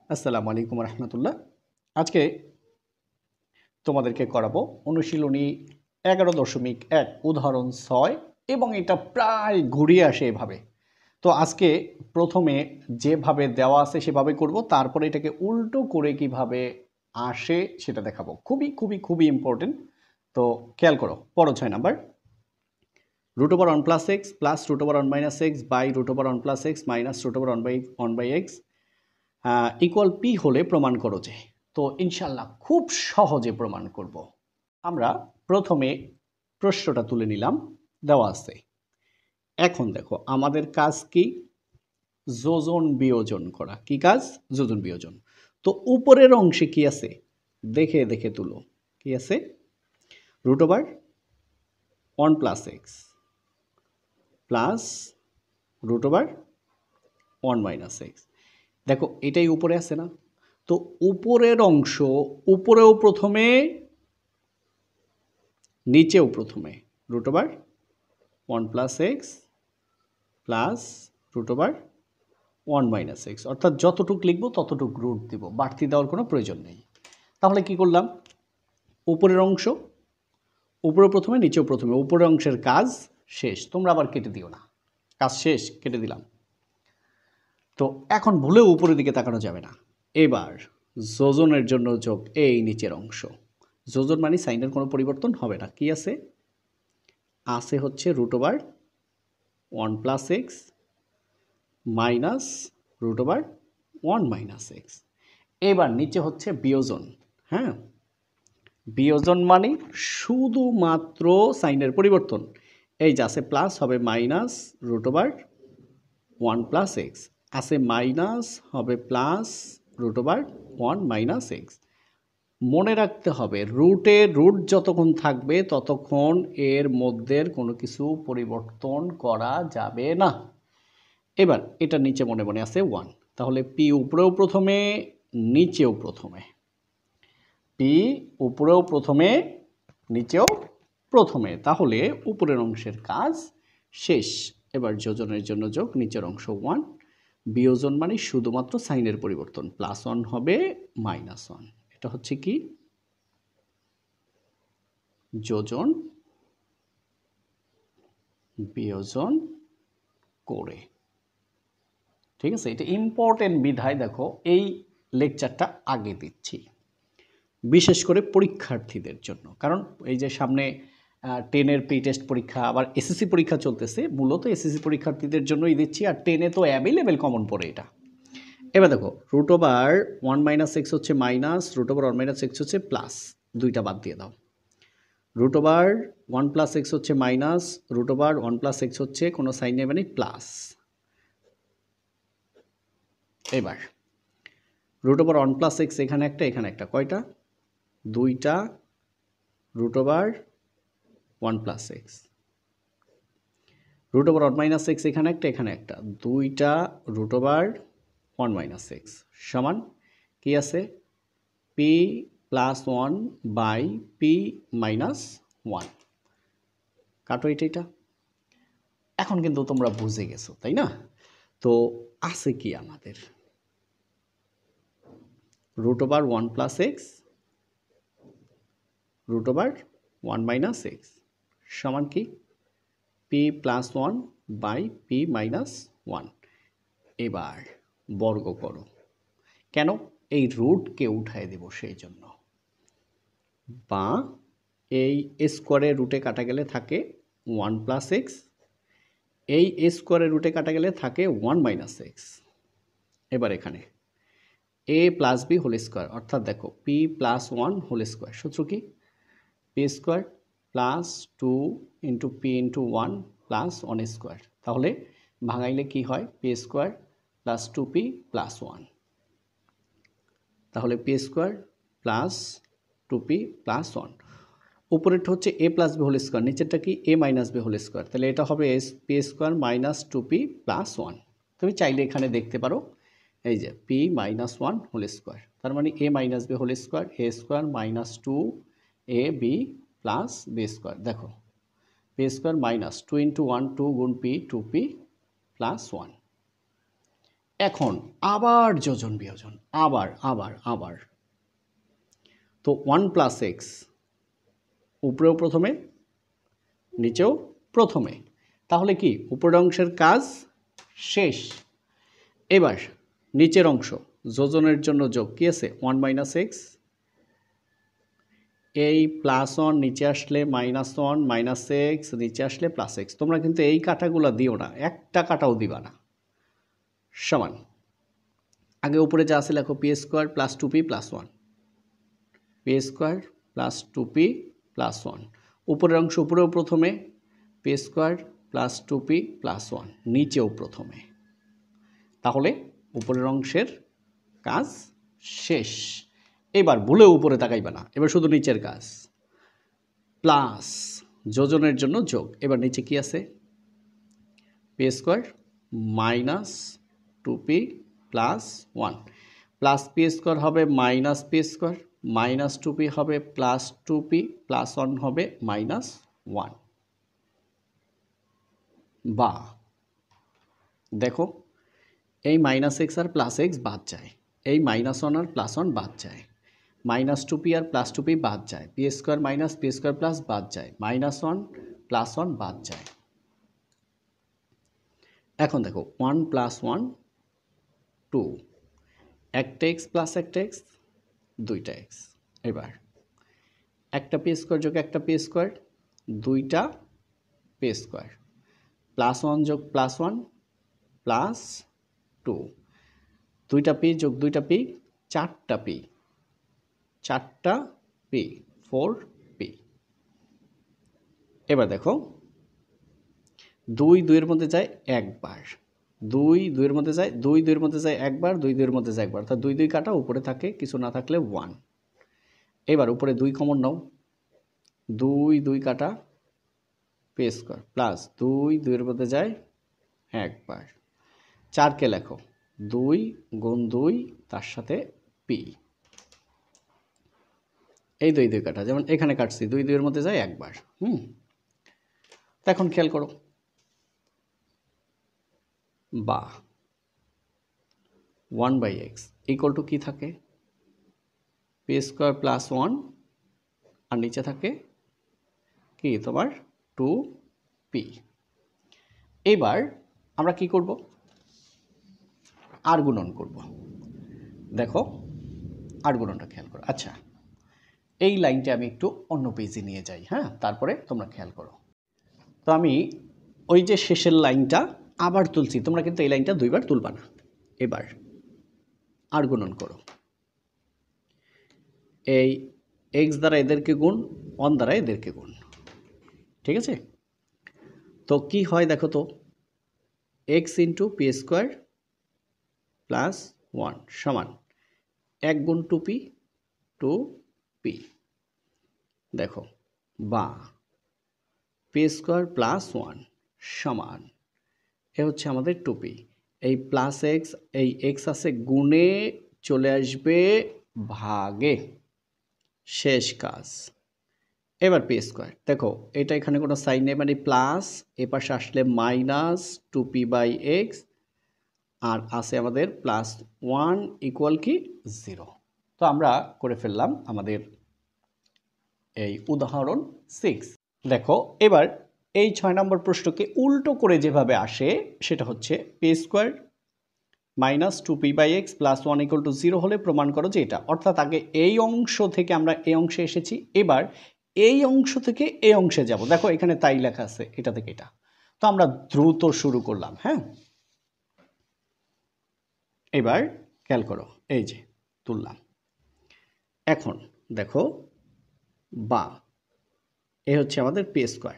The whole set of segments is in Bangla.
আসসালামু আলাইকুম রহমতুল্লাহ। আজকে তোমাদেরকে করাবো অনুশীলনী 11.1 উদাহরণ 6 এবং এটা প্রায় ঘুরিয়ে আসে এভাবে। তো আজকে প্রথমে যেভাবে দেওয়া আছে সেভাবে করব, তারপরে এটাকে উল্টো করে কিভাবে আসে সেটা দেখাবো। খুবই খুবই খুবই ইম্পর্টেন্ট। তো খেয়াল করো, পড়ো 6 number. √1 + x plus √1 - x by √1 + x minus √1 by x equal P হলে প্রমাণ করো যে। তো ইনশাল্লাহ খুব সহজে প্রমাণ করব। আমরা প্রথমে প্রশ্নটা তুলে নিলাম, দেওয়া আছে। এখন দেখো আমাদের কাজ কি? যোজন বিয়োজন করা। কি কাজ? যোজন বিয়োজন। তো উপরের অংশে কি আছে দেখে দেখে তুলো। কি আছে? √1 + x প্লাস √1 - x। দেখো এটাই উপরে আছে না? তো উপরের অংশ উপরেও প্রথমে নিচেও প্রথমে √1 + x প্লাস √1 - x, অর্থাৎ যতটুক লিখব ততটুক রুট দিব, বাড়তি দেওয়ার কোনো প্রয়োজন নেই। তাহলে কি করলাম? উপরের অংশ উপরেও প্রথমে নিচেও প্রথমে, উপরের অংশের কাজ শেষ। তোমরা আবার কেটে দিও না, কাজ শেষ, কেটে দিলাম। তো এখন ভুলেও উপরের দিকে তাকানো যাবে না। এবার যোজনের জন্য যোগ এই নিচের অংশ। যোজন মানে সাইনের কোনো পরিবর্তন হবে না। কি আছে? আছে হচ্ছে √1 + x মাইনাস √1 - x। এবার নিচে হচ্ছে বিয়োজন। হ্যাঁ, বিয়োজন মানে শুধুমাত্র সাইনের পরিবর্তন। এই যে আছে প্লাস হবে মাইনাস √1 + x, আছে মাইনাস হবে প্লাস √1 - x। মনে রাখতে হবে রুট যতক্ষণ থাকবে ততক্ষণ এর মধ্যে কোনো কিছু পরিবর্তন করা যাবে না। এবার এটা নিচে মনে মনে আছে 1, তাহলে পি উপরেও প্রথমে নিচেও প্রথমে, পি উপরেও প্রথমে নিচেও প্রথমে, তাহলে উপরের অংশের কাজ শেষ। এবার যোজনের জন্য যোগ নিচের অংশ 1, বিয়োজন মানে শুধুমাত্র সাইনের পরিবর্তন, +1 হবে -1। এটা হচ্ছে কি? যোজন বিয়োজন করে। ঠিক আছে, এটা ইম্পর্টেন্ট বিধায় দেখো এই লেকচারটা আগে দিচ্ছি, বিশেষ করে পরীক্ষার্থীদের জন্য। কারণ এই যে সামনে 10-এর প্রি টেস্ট পরীক্ষা, আবার এসএসসি পরীক্ষা চলতেছে, মূলত এসএসসি পরীক্ষার্থীদের জন্যই দিচ্ছি। আর 10-এ তো অ্যাভেলেবেল কমন পড়ে এটা। এবার দেখো √1 - x হচ্ছে মাইনাস, √1 - x হচ্ছে প্লাস, দুইটা বাদ দিয়ে দাও। √1 + x হচ্ছে মাইনাস, √1 + x হচ্ছে কোনো সাইন নেই মানে প্লাস। এবার √1 + x এখানে একটা এখানে একটা, কয়টা? দুইটা √1 + x। √1 - x এখানে একটা এখানে একটা, দুইটা √1 - x সমান কি আছে? p + 1 by p - 1। কাটো এটা। এখন কিন্তু তোমরা বুঝে গেছো, তাই না? তো আছে কি আমাদের? √1 + x √1 - x সমান কি? p + 1 by p - 1। এবার বর্গ করো। কেন? এই রুটকে উঠায় দেব সেই জন্য। বা এই স্কোয়ারের রুটে কাটা গেলে থাকে 1 + x, এই স্কোয়ারের রুটে কাটা গেলে থাকে 1 - x। এবার এখানে a + b হোল স্কোয়ার, অর্থাৎ দেখো p + 1 হোল স্কোয়ার, সূত্র কি? p² + 2 × p × 1 + 1 square. তাহলে ভাঙাইলে কি হয়? p² + 2p + 1। তাহলে p² + 2p + 1। উপরেরটা হচ্ছে a + b হোল স্কোয়ার, নিচেরটা কি? a - b whole square. তাহলে এটা হবে p² - 2p + 1। তুমি চাইলে এখানে দেখতে পারো, এই যে p - 1 হোল স্কোয়ার, তার মানে a - b whole square, a² - 2ab + b²। দেখো p² - 2 × 1 2 × p 2p + 1। এখন আবার যোজন বিয়োজন, আবার আবার আবার। তো 1 প্লাস এক্স উপরেও প্রথমে নিচেও প্রথমে, তাহলে কি উপরের অংশের কাজ শেষ। এবার নিচের অংশ যোজনের জন্য যোগ কি আছে 1 মাইনাস এক্স, এই প্লাস 1 নিচে আসলে মাইনাস 1 মাইনাস এক্স, নিচে আসলে প্লাস এক্স। তোমরা কিন্তু এই কাটাগুলো দিও না, একটা কাটাও দিবা না, সমান। আগে উপরে যা আছে লেখো P square plus 2p plus 1, p square plus 2p plus 1। উপরের অংশ উপরেও প্রথমে P square plus 2p plus 1, নিচেও প্রথমে। তাহলে উপরের অংশের কাজ শেষ। এবার ভুলেও উপরে তাকাইবা না, এবার শুধু নিচের কাজ। প্লাস যোজনের জন্য যোগ, এবার নিচে কি আছে P square minus 2p plus 1, plus P square হবে minus P square, minus 2p হবে প্লাস 2p প্লাস 1 হবে মাইনাস 1। বা দেখো এই মাইনাস এক্স আর প্লাস এক্স বাদ যায়, এই মাইনাস 1 আর প্লাস 1 বাদ যায়, মাইনাস 2p আর প্লাস 2p বাদ যায়, P square minus P square plus বাদ যায়, মাইনাস 1 প্লাস 1 বাদ যায়। এখন দেখো 1 প্লাস 1 2, একটা এক্স প্লাস একটা এক্স, দুইটা এক্স। এবার একটা পি স্কোয়ার যোগ একটা পি স্কোয়ার, দুইটা পি স্কোয়ার, প্লাস 1 যোগ প্লাস 1 প্লাস 2, দুইটা পি যোগ দুইটা পি, চারটা পি, চারটা পি 4p। এবার দেখো 2 2 এর মধ্যে যায় একবার, 2 2 এর মধ্যে যায়, 2 2 এর মধ্যে যায় একবার, 2 2 এর মধ্যে যায় একবার, অর্থাৎ 2 2 কাটা, উপরে থাকে কিছু না থাকলে 1। এবার উপরে 2 কমন নাও, 2 2 কাটা পি স্কোয়ার প্লাস 2 2 এর মধ্যে যায় একবার, 4কে লেখো 2 গুণ 2 তার সাথে পি, এই 2 2 কাটা, যেমন এখানে কাটছি 2 2 এর মধ্যে যায় একবার। তো এখন খেয়াল করো, বা 1 বাই এক্স ইকুয়াল টু কী থাকে পি স্কোয়ার প্লাস 1, আর নিচে থাকে কি তোমার 2p। এবার আমরা কি করব, আর গুণন করব। দেখো আর গুণনটা খেয়াল করো। আচ্ছা এই লাইনটা আমি একটু অন্য পেজে নিয়ে যাই, হ্যাঁ, তারপরে তোমরা খেয়াল করো। তো আমি ওই যে শেষের লাইনটা আবার তুলছি, তোমরা কিন্তু এই লাইনটা দুইবার তুলবা না। এবার আর গুণন করো, এই এক্স দ্বারা এদেরকে গুণ, 1 দ্বারা এদেরকে গুণ, ঠিক আছে। তো কি হয় দেখো তো, x into P square plus 1 সমান 1 গুণ 2p 2p। দেখো বা পি স্কোয়ার প্লাস 1 সমান, এ হচ্ছে আমাদের 2p, এই প্লাস এক্স, এই এক্স আছে গুণে চলে আসবে ভাগে, শেষ কাজ। এবার পি স্কোয়ার, দেখো এটা এখানে কোনো সাইন নেই, মানে প্লাস, এ পাশে আসলে মাইনাস 2p বাই এক্স, আর আছে আমাদের প্লাস 1 ইকুয়াল কি 0। তো আমরা করে ফেললাম আমাদের এই উদাহরণ 6। দেখো এবার এই 6 নম্বর প্রশ্নকে উল্টো করে যেভাবে আসে সেটা হচ্ছে P square minus 2p by X plus 1 equal to 0 হলে প্রমাণ করো যে এটা, অর্থাৎ আগে এই অংশ থেকে আমরা এই অংশে এসেছি, এবার এই অংশ থেকে এই অংশে যাব। দেখো এখানে তাই লেখা আছে, এটা থেকে এটা। তো আমরা দ্রুত শুরু করলাম, হ্যাঁ। এবার খেয়াল করো, এই যে তুললাম। এখন দেখো বা এই হচ্ছে আমাদের পি স্কোয়ার,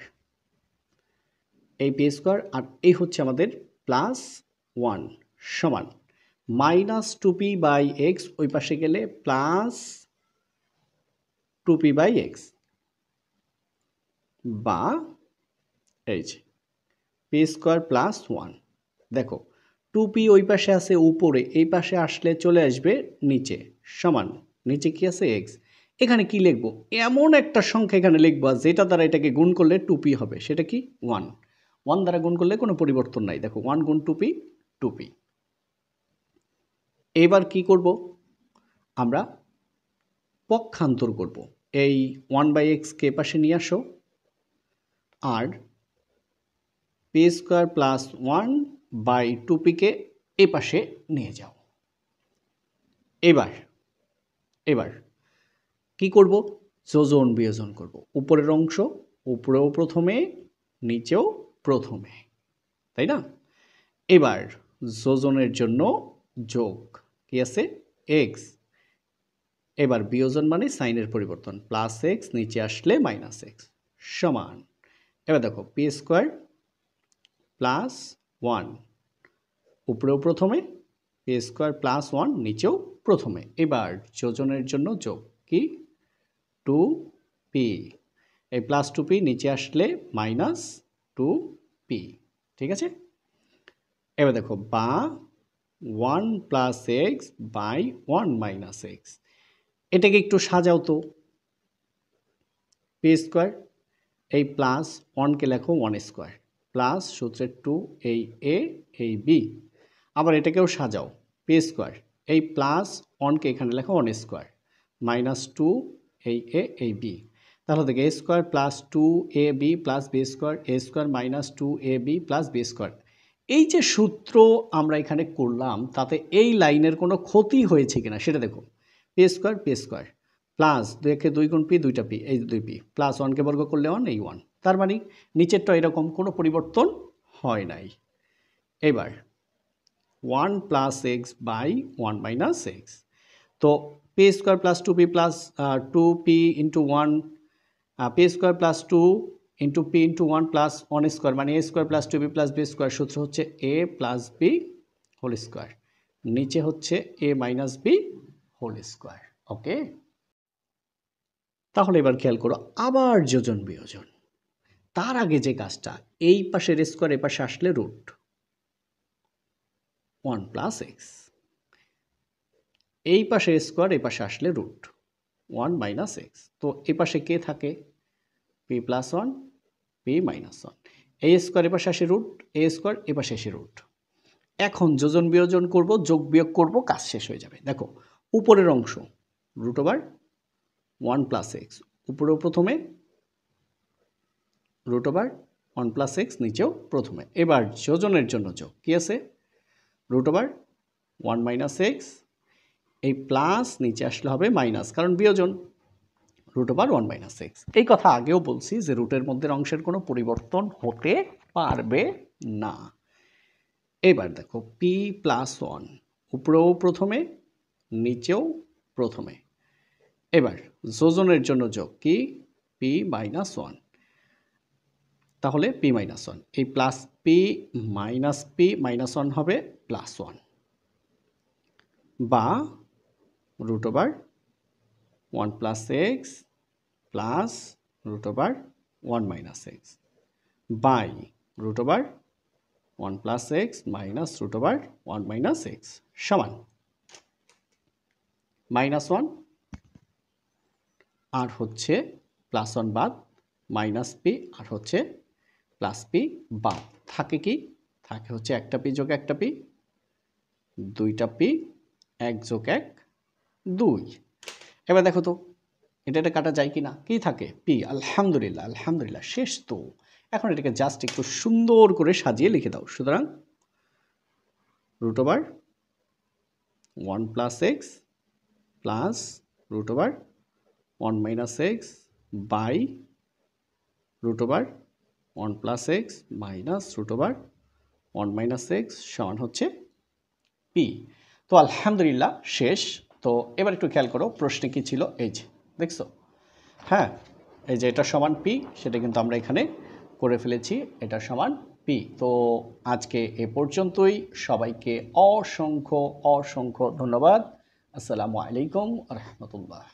এই পি স্কোয়ার, আর এই হচ্ছে আমাদের প্লাস 1 সমান মাইনাস 2p বাই এক্স, ওই পাশে গেলে প্লাস 2p বাই এক্স, বা এই যে পি স্কোয়ার প্লাস 1। দেখো 2p ওই পাশে আছে উপরে, এই পাশে আসলে চলে আসবে নিচে, সমান নিচে কি আছে এক্স। এখানে কি লিখবো, এমন একটা সংখ্যা এখানে লিখবো যেটা দ্বারা এটাকে গুণ করলে 2p হবে, সেটা কি 1 দ্বারা গুণ করলে কোনো পরিবর্তন নাই। দেখো 1 গুণ 2p 2p। এবার কি করব, আমরা পক্ষান্তর করব। এই 1/x কে পাশে নিয়ে আসো, আর পি স্কোয়ার প্লাস 1/2p কে এ পাশে নিয়ে যাও। এবার এবার কি করব, যোজন বিয়োজন করব। উপরের অংশ উপরেও প্রথমে, নিচেও প্রথমে, তাই না? এবার যোজনের জন্য যোগ কি আছে, এক্স। এবার বিয়োজন মানে সাইনের পরিবর্তন, প্লাস এক্স নিচে আসলে মাইনাস এক্স সমান। এবার দেখো পি স্কোয়ার প্লাস 1 উপরেও প্রথমে, পি স্কোয়ার প্লাস 1 নিচেও প্রথমে। এবার যোজনের জন্য যোগ কি, 2p। এই প্লাস 2p নিচে আসলে মাইনাস 2p, ঠিক আছে? এবার দেখো বা 1 plus x by 1 minus X. এটাকে একটু সাজাও তো, পি স্কোয়ার এই প্লাস 1কে লেখো 1 স্কোয়ার, প্লাস সূত্রের 2 এই এ এই বি। আবার এটাকেও সাজাও, পি স্কোয়ার এই প্লাস 1কে এখানে লেখো 1 স্কোয়ার, মাইনাস 2 এই এ এই বি। তাহলে দেখো A square plus 2ab plus B square, A square minus 2ab plus B square. এই যে সূত্র আমরা এখানে করলাম, তাতে এই লাইনের কোনো ক্ষতি হয়েছে কিনা সেটা দেখো। পি স্কোয়ার প্লাস 2 2 গুণ পি, 2টা পি, এই 2p, প্লাস 1কে বর্গ করলে 1, এই 1। তার মানে নিচেরটা এরকম কোনো পরিবর্তন হয় নাই। এবার 1 plus x by 1 minus x. তো P square plus 2p plus 2p into 1, p square plus 2 into p into 1 plus 1 square, মানে a square plus 2b plus B square. সূত্র হচ্ছে a plus b whole square, নিচে হচ্ছে a minus b whole square. Okay, তাহলে এবার খেয়াল করো, আবার যোজন বিয়োজন। তার আগে যে কাজটা, এই পাশের স্কোয়ার এ পাশে আসলে রুট 1 প্লাস এক্স, এই পাশের স্কোয়ার এ পাশে আসলে রুট 1 মাইনাস এক্স। তো এ পাশে কে থাকে, পি প্লাস 1 পি মাইনাস 1। এই স্কোয়ার এ পাশে আসে রুট, এ স্কোয়ার এ পাশে এসে রুট। এখন যোজন বিয়োজন করব, যোগ বিয়োগ করব, কাজ শেষ হয়ে যাবে। দেখো উপরের অংশ রুট ওভার 1 প্লাস এক্স, উপরেও প্রথমে, রুট ওভার 1 প্লাস এক্স নিচেও প্রথমে। এবার যোজনের জন্য যোগ কি আছে, রুট ওভার 1 মাইনাস এক্স, এই প্লাস নিচে আসলে হবে মাইনাস, কারণ বিয়োজন, রুট ওভার 1 মাইনাস এক্স। এই কথা আগেও বলছি যে রুটের মধ্যে অংশের কোনো পরিবর্তন হতে পারবে না। এবার দেখো পি প্লাস 1 উপরেও প্রথমে, নিচেও প্রথমে। এবার যোজনের জন্য যোগ কি, পি মাইনাস 1, তাহলে পি মাইনাস 1, এই প্লাস পি মাইনাস 1 হবে প্লাস 1, বা root over 1 plus X plus root over 1 minus X by root over 1 plus X minus root over 1 minus X সমান মাইনাস 1 আর হচ্ছে প্লাস 1 বাদ, মাইনাস পি আর হচ্ছে প্লাস পি বাদ, থাকে কি, থাকে হচ্ছে একটা পি যোগ একটা পি, 2টা পি, 1 যোগ 1 2। এবার দেখো তো এটা কাটা যায় কি না, কি থাকে, পি। আলহামদুলিল্লাহ আলহামদুলিল্লাহ, শেষ তো। এখন এটাকে জাস্ট একটু সুন্দর করে সাজিয়ে লিখে দাও। সুতরাং root over 1 plus X plus root over 1 minus X by root over 1 plus X minus root over 1 minus X সমান হচ্ছে পি। তো আলহামদুলিল্লাহ শেষ। তো এবার একটু খেয়াল করো প্রশ্নে কি ছিল, এই যে দেখছো, হ্যাঁ এই যে এটা সমান পি, সেটা কিন্তু আমরা এখানে করে ফেলেছি, এটা সমান পি। তো আজকে এ পর্যন্তই, সবাইকে অসংখ্য অসংখ্য ধন্যবাদ। আসসালামু আলাইকুম রহমতুল্লাহ।